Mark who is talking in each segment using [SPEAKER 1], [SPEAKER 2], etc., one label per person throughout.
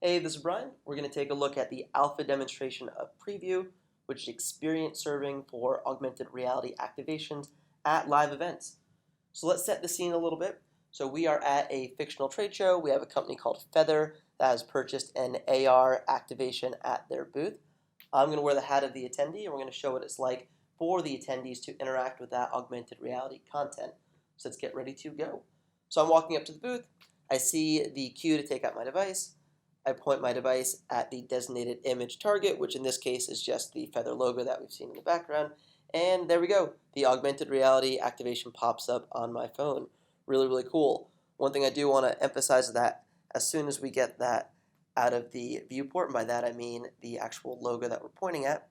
[SPEAKER 1] Hey, this is Brian. We're going to take a look at the alpha demonstration of Preview, which is experience serving for augmented reality activations at live events. So let's set the scene a little bit. So we are at a fictional trade show. We have a company called Feather that has purchased an AR activation at their booth. I'm going to wear the hat of the attendee, and we're going to show what it's like for the attendees to interact with that augmented reality content. So let's get ready to go. So I'm walking up to the booth. I see the cue to take out my device. I point my device at the designated image target, which in this case is just the Feather logo that we've seen in the background. And there we go. The augmented reality activation pops up on my phone. Really, really cool. One thing I do want to emphasize is that as soon as we get that out of the viewport, and by that I mean the actual logo that we're pointing at,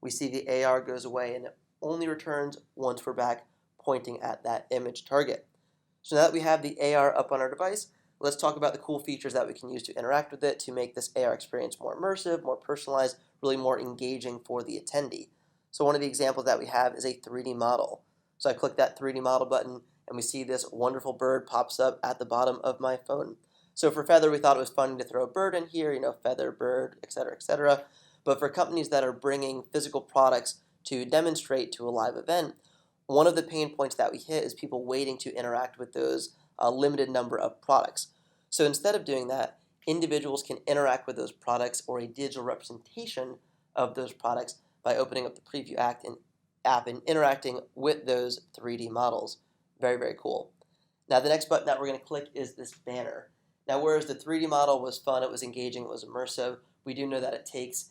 [SPEAKER 1] we see the AR goes away and it only returns once we're back pointing at that image target. So now that we have the AR up on our device, let's talk about the cool features that we can use to interact with it to make this AR experience more immersive, more personalized, really more engaging for the attendee. So one of the examples that we have is a 3D model. So I click that 3D model button and we see this wonderful bird pops up at the bottom of my phone. So for Feather, we thought it was funny to throw a bird in here, feather, bird, etc., etc. But for companies that are bringing physical products to demonstrate to a live event, one of the pain points that we hit is people waiting to interact with those limited number of products. So instead of doing that, individuals can interact with those products or a digital representation of those products by opening up the Preview app and interacting with those 3D models. Very, very cool. Now the next button that we're going to click is this banner. Now whereas the 3D model was fun, it was engaging, it was immersive, we do know that it takes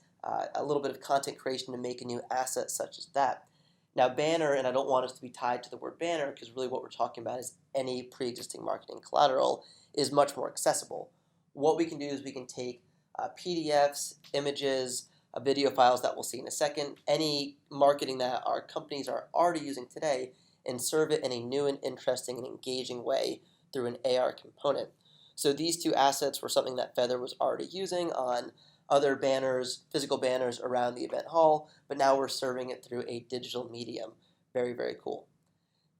[SPEAKER 1] a little bit of content creation to make a new asset such as that. Now banner, and I don't want us to be tied to the word banner because really what we're talking about is any pre-existing marketing collateral, is much more accessible. What we can do is we can take PDFs, images, video files that we'll see in a second, any marketing that our companies are already using today, and serve it in a new and interesting and engaging way through an AR component. So these two assets were something that Feather was already using on other banners, physical banners around the event hall, but now we're serving it through a digital medium. Very, very cool.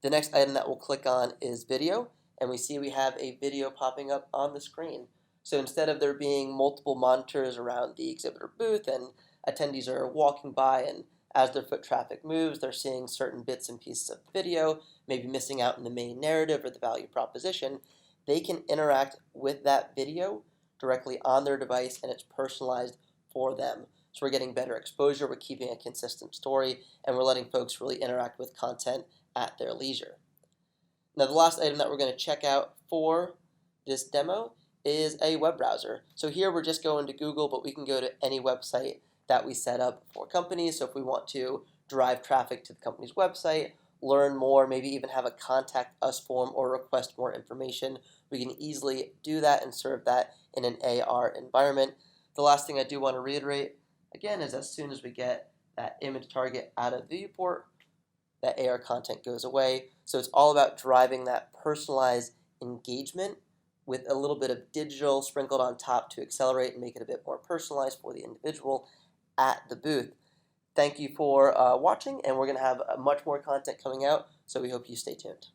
[SPEAKER 1] The next item that we'll click on is video, and we see we have a video popping up on the screen. So instead of there being multiple monitors around the exhibitor booth and attendees are walking by and as their foot traffic moves, they're seeing certain bits and pieces of video, maybe missing out in the main narrative or the value proposition, they can interact with that video directly on their device and it's personalized for them. So we're getting better exposure, we're keeping a consistent story, and we're letting folks really interact with content at their leisure. Now the last item that we're going to check out for this demo is a web browser. So here we're just going to Google, but we can go to any website that we set up for companies. So if we want to drive traffic to the company's website, learn more, maybe even have a contact us form or request more information, we can easily do that and serve that in an AR environment. The last thing I do want to reiterate, again, is as soon as we get that image target out of the viewport, that AR content goes away. So it's all about driving that personalized engagement with a little bit of digital sprinkled on top to accelerate and make it a bit more personalized for the individual at the booth. Thank you for watching, and we're going to have much more content coming out, so we hope you stay tuned.